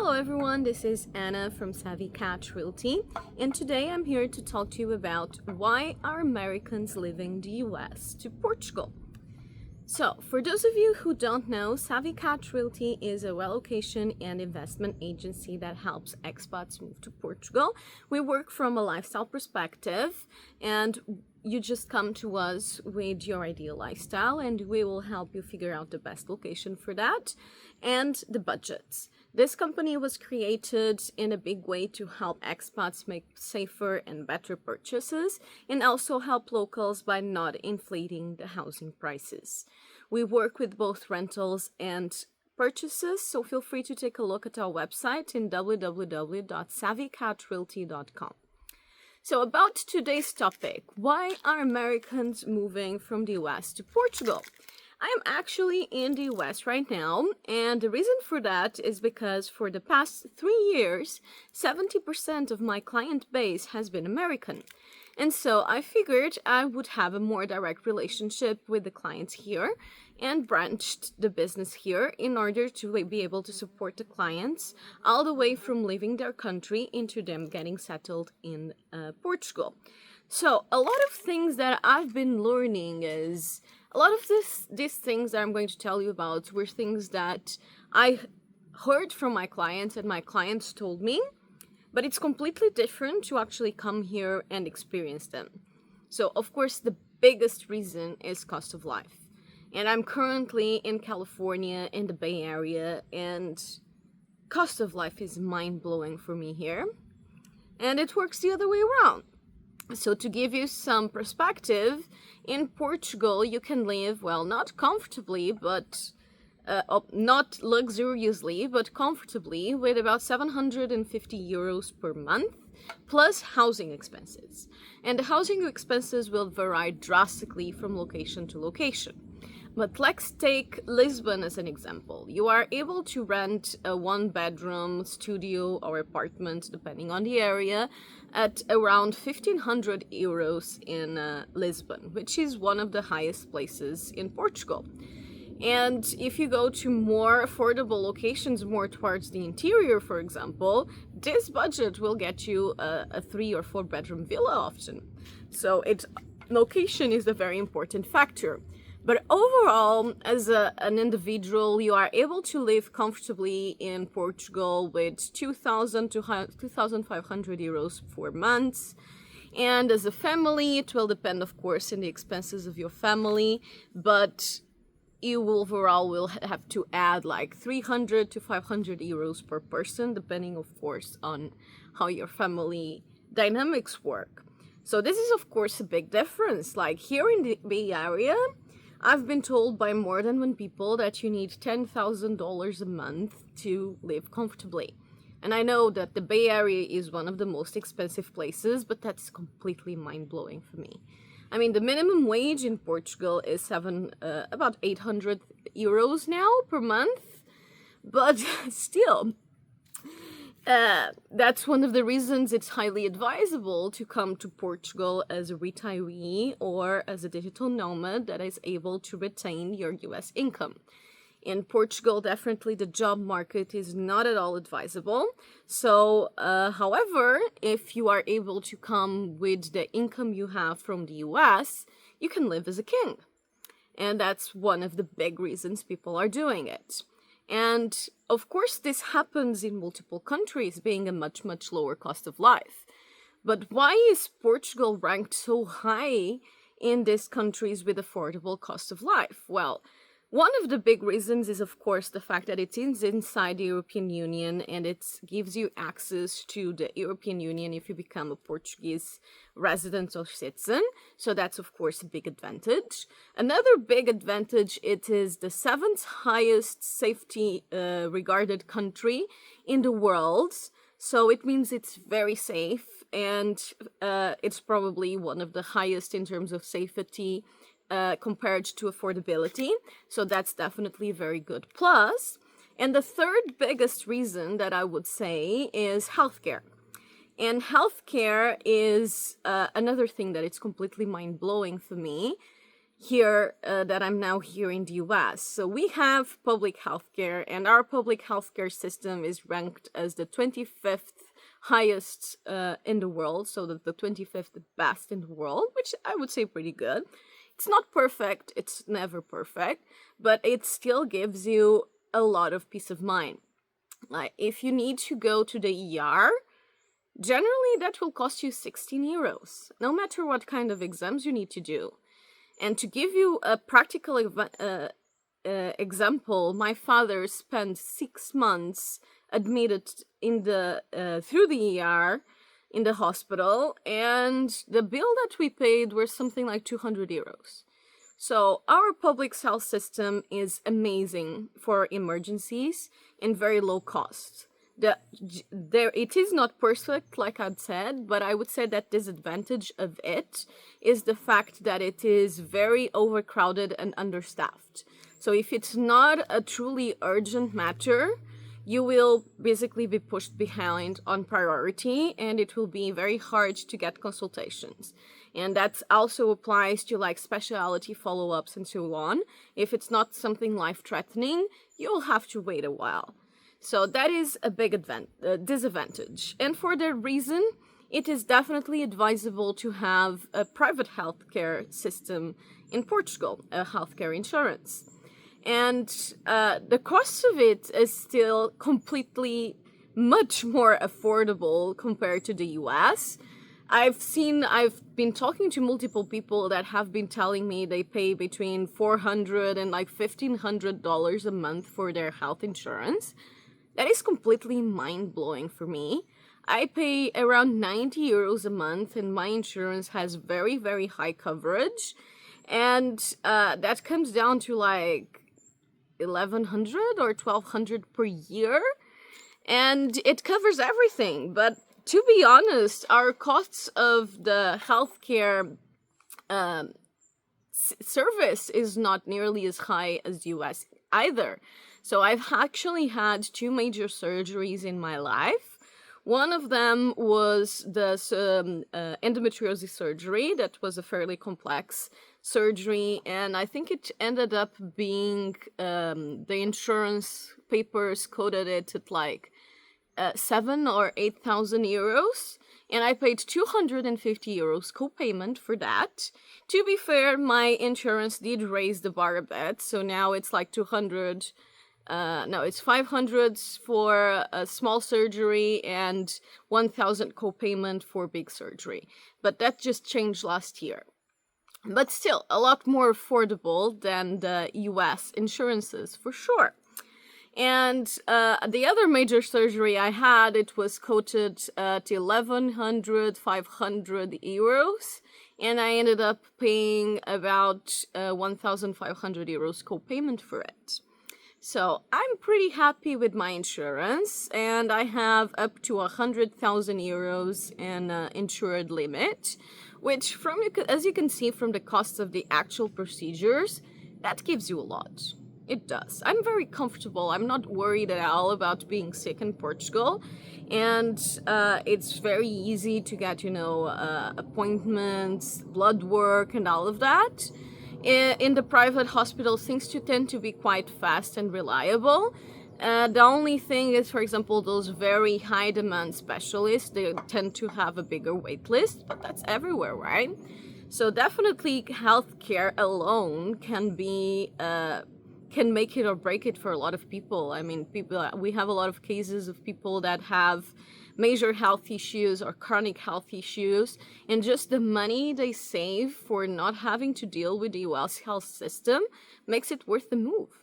Hello everyone, this is Anna from Savvy Cat Realty, and today I'm here to talk to you about why are Americans leaving the US to Portugal. So, for those of you who don't know, Savvy Cat Realty is a relocation and investment agency that helps expats move to Portugal. We work from a lifestyle perspective, and you just come to us with your ideal lifestyle, and we will help you figure out the best location for that and the budgets. This company was created in a big way to help expats make safer and better purchases and also help locals by not inflating the housing prices. We work with both rentals and purchases, so feel free to take a look at our website in www.savvycatrealty.com. So about today's topic, why are Americans moving from the US to Portugal? I am actually in the US right now, and the reason for that is because for the past 3 years, 70% of my client base has been American. And so I figured I would have a more direct relationship with the clients here and branched the business here in order to be able to support the clients all the way from leaving their country into them getting settled in Portugal. So a lot of things that I've been learning is a lot of these things that I'm going to tell you about were things that I heard from my clients and my clients told me, but it's completely different to actually come here and experience them. So, of course, the biggest reason is cost of life. And I'm currently in California, in the Bay Area, and cost of life is mind-blowing for me here. And it works the other way around. So to give you some perspective, in Portugal you can live, well, not comfortably, but not luxuriously, but comfortably with about 750 euros per month, plus housing expenses. And the housing expenses will vary drastically from location to location. But let's take Lisbon as an example. You are able to rent a one-bedroom studio or apartment, depending on the area, at around 1,500 euros in Lisbon, which is one of the highest places in Portugal. And if you go to more affordable locations, more towards the interior, for example, this budget will get you a 3 or 4 bedroom villa often. So location is a very important factor. But overall, as an individual, you are able to live comfortably in Portugal with 2,000 to 2,500 euros per month. And as a family, it will depend, of course, on the expenses of your family, but you overall will have to add like 300 to 500 euros per person, depending, of course, on how your family dynamics work. So this is, of course, a big difference. Like here in the Bay Area, I've been told by more than one people that you need $10,000 a month to live comfortably. And I know that the Bay Area is one of the most expensive places, but that's completely mind-blowing for me. I mean, the minimum wage in Portugal is about 800 euros now per month, but still, that's one of the reasons it's highly advisable to come to Portugal as a retiree or as a digital nomad that is able to retain your US income. In Portugal, definitely the job market is not at all advisable. So, however, if you are able to come with the income you have from the US, you can live as a king. And that's one of the big reasons people are doing it. And of course, this happens in multiple countries, being a much, much lower cost of life. But why is Portugal ranked so high in these countries with affordable cost of life? Well, one of the big reasons is, of course, the fact that it is inside the European Union and it gives you access to the European Union if you become a Portuguese resident or citizen. So that's, of course, a big advantage. Another big advantage, it is the 7th highest safety regarded country in the world. So it means it's very safe, and it's probably one of the highest in terms of safety compared to affordability. So that's definitely a very good plus. And the third biggest reason that I would say is healthcare. And healthcare is another thing that it's completely mind-blowing for me. here that I'm now here in the US. So we have public healthcare, and our public healthcare system is ranked as the 25th highest in the world, so the 25th best in the world, which I would say pretty good. It's not perfect, it's never perfect, but it still gives you a lot of peace of mind. Like if you need to go to the ER, generally that will cost you 16 euros, no matter what kind of exams you need to do. And to give you a practical example, my father spent 6 months admitted in the through the ER in the hospital, and the bill that we paid was something like 200 euros. So our public health system is amazing for emergencies and very low cost. It is not perfect, like I'd said, but I would say that disadvantage of it is the fact that it is very overcrowded and understaffed. So if it's not a truly urgent matter, you will basically be pushed behind on priority, and it will be very hard to get consultations. And that also applies to like specialty follow-ups and so on. If it's not something life-threatening, you'll have to wait a while. So that is a big disadvantage. And for that reason, it is definitely advisable to have a private healthcare system in Portugal, a healthcare insurance. And the cost of it is still completely much more affordable compared to the US. I've been talking to multiple people that have been telling me they pay between $400 and like $1,500 a month for their health insurance. That is completely mind-blowing for me. I pay around 90 euros a month, and my insurance has very, very high coverage. And that comes down to like 1,100 or 1,200 per year. And it covers everything. But to be honest, our costs of the healthcare service is not nearly as high as US either. So I've actually had 2 major surgeries in my life. One of them was the endometriosis surgery. That was a fairly complex surgery, and I think it ended up being the insurance papers coded it at like 7,000 or 8,000 euros, and I paid 250 euros co-payment for that. To be fair, my insurance did raise the bar a bit, so now it's like 200. No, it's 500 for a small surgery and 1,000 co-payment for big surgery. But that just changed last year. But still, a lot more affordable than the US insurances, for sure. And the other major surgery I had, it was quoted to 1,100, 500 euros. And I ended up paying about 1,500 euros co-payment for it. So I'm pretty happy with my insurance, and I have up to 100,000 euros in insured limit, which as you can see from the costs of the actual procedures, that gives you a lot. It does. I'm very comfortable. I'm not worried at all about being sick in Portugal, and it's very easy to get, appointments, blood work, and all of that. In the private hospitals, things tend to be quite fast and reliable. The only thing is, for example, those very high demand specialists, they tend to have a bigger wait list, but that's everywhere, right? So definitely healthcare alone can make it or break it for a lot of people. I mean, we have a lot of cases of people that have major health issues or chronic health issues, and just the money they save for not having to deal with the US health system makes it worth the move.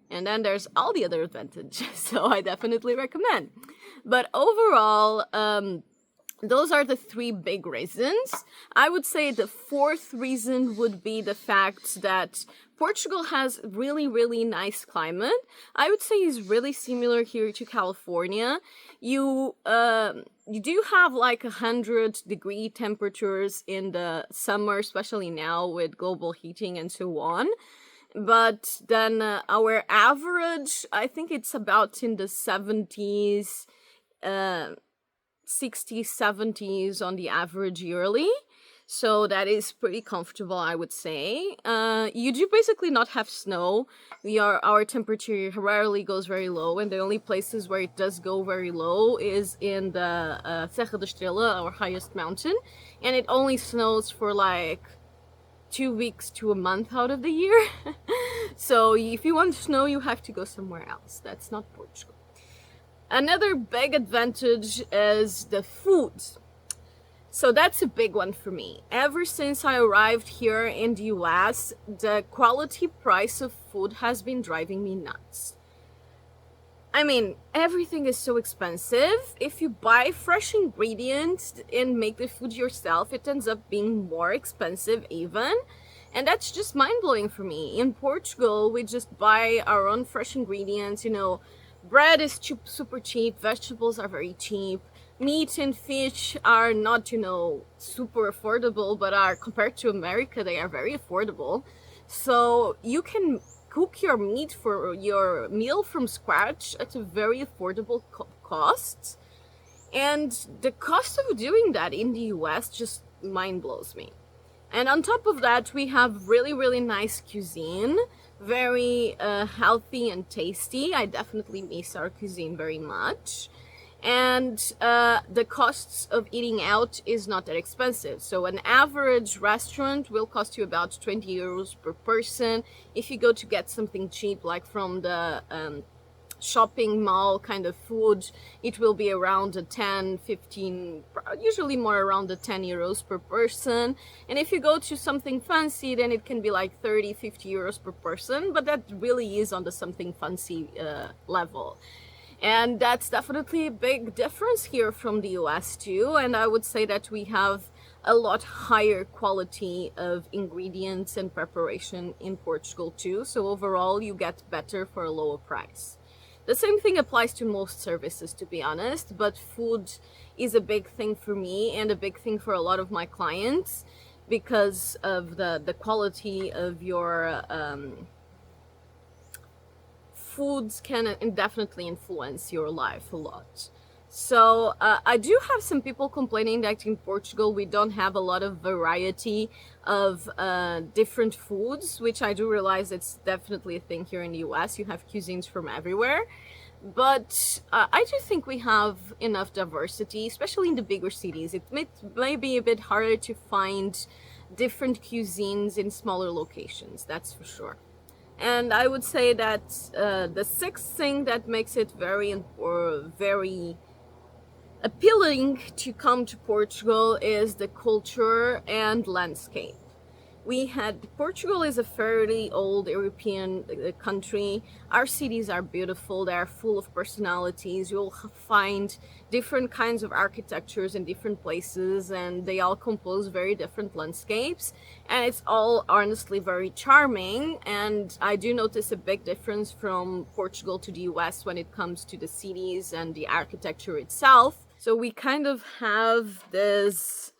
And then there's all the other advantages, so I definitely recommend. But overall, those are the 3 big reasons. I would say the 4th reason would be the fact that Portugal has really, really nice climate. I would say it's really similar here to California. You do have like 100-degree temperatures in the summer, especially now with global heating and so on. But then our average, I think it's about in the 70s, 60s, 70s on the average yearly. So that is pretty comfortable, I would say. You do basically not have snow. Our temperature rarely goes very low, and the only places where it does go very low is in the Serra da Estrela, our highest mountain, and it only snows for like 2 weeks to a month out of the year. So if you want snow, you have to go somewhere else. That's not Portugal. Another big advantage is the food. So that's a big one for me. Ever since I arrived here in the US, the quality price of food has been driving me nuts. I mean, everything is so expensive. If you buy fresh ingredients and make the food yourself, it ends up being more expensive even. And that's just mind-blowing for me. In Portugal, we just buy our own fresh ingredients. Bread is super cheap, vegetables are very cheap. Meat and fish are not, super affordable, but are compared to America, they are very affordable. So you can cook your meat for your meal from scratch at a very affordable cost. And the cost of doing that in the US just mind blows me. And on top of that, we have really, really nice cuisine, very healthy and tasty. I definitely miss our cuisine very much. And the costs of eating out is not that expensive. So an average restaurant will cost you about 20 euros per person. If you go to get something cheap, like from the shopping mall kind of food, it will be around a 10, 15, usually more around the 10 euros per person. And if you go to something fancy, then it can be like 30, 50 euros per person, but that really is on the something fancy level. And that's definitely a big difference here from the US too. And I would say that we have a lot higher quality of ingredients and preparation in Portugal too. So overall, you get better for a lower price. The same thing applies to most services, to be honest, but food is a big thing for me and a big thing for a lot of my clients because of the quality of your foods can definitely influence your life a lot. So I do have some people complaining that in Portugal we don't have a lot of variety of different foods, which I do realize it's definitely a thing here in the US. You have cuisines from everywhere. But I do think we have enough diversity, especially in the bigger cities. It may be a bit harder to find different cuisines in smaller locations, that's for sure. And I would say that the sixth thing that makes it very appealing to come to Portugal is the culture and landscape. Portugal is a fairly old European country. Our cities are beautiful. They are full of personalities. You'll find different kinds of architectures in different places, and they all compose very different landscapes. And it's all honestly very charming. And I do notice a big difference from Portugal to the US when it comes to the cities and the architecture itself. So we kind of have this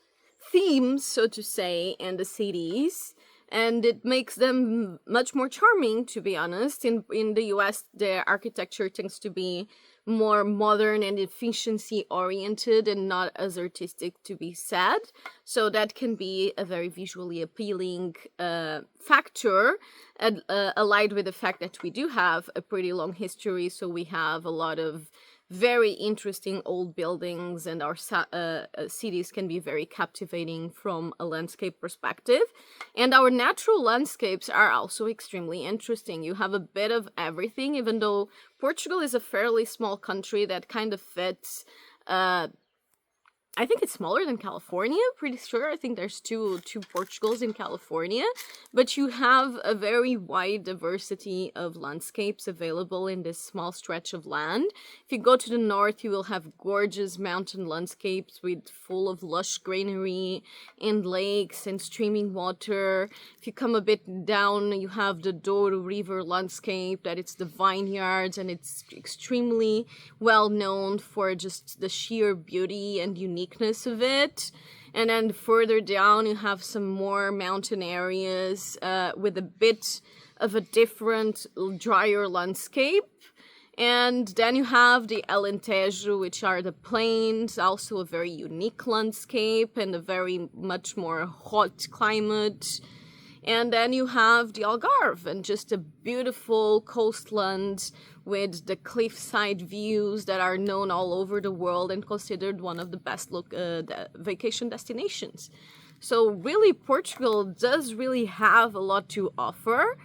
themes, so to say, in the cities, and it makes them much more charming, to be honest. In the US, the architecture tends to be more modern and efficiency oriented and not as artistic, to be said. So that can be a very visually appealing factor, allied with the fact that we do have a pretty long history. So we have a lot of very interesting old buildings, and our cities can be very captivating from a landscape perspective. And our natural landscapes are also extremely interesting. You have a bit of everything, even though Portugal is a fairly small country that kind of fits I think it's smaller than California, pretty sure. I think there's two Portugals in California, but you have a very wide diversity of landscapes available in this small stretch of land. If you go to the north, you will have gorgeous mountain landscapes full of lush greenery and lakes and streaming water. If you come a bit down, you have the Douro River landscape, that it's the vineyards, and it's extremely well known for just the sheer beauty and uniqueness of it. And then further down you have some more mountain areas with a bit of a different, drier landscape. And then you have the Alentejo, which are the plains, also a very unique landscape and a very much more hot climate. And then you have the Algarve, and just a beautiful coastland with the cliffside views that are known all over the world and considered one of the best vacation destinations. So really, Portugal does really have a lot to offer.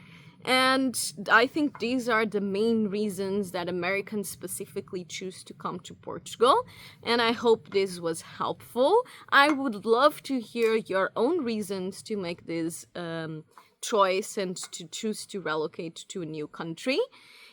And I think these are the main reasons that Americans specifically choose to come to Portugal. And I hope this was helpful. I would love to hear your own reasons to make this choice and to choose to relocate to a new country.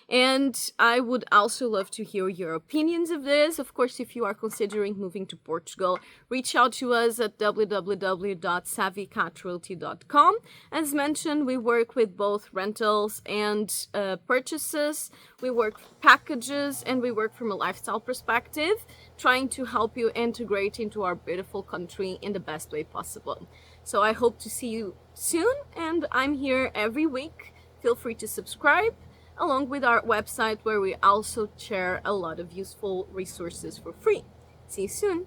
And I would also love to hear your opinions of this. Of course, if you are considering moving to Portugal, reach out to us at www.savvycatrealty.com. As mentioned, we work with both rentals and purchases. We work packages, and we work from a lifestyle perspective, trying to help you integrate into our beautiful country in the best way possible. So I hope to see you soon, and I'm here every week. Feel free to subscribe, along with our website, where we also share a lot of useful resources for free. See you soon.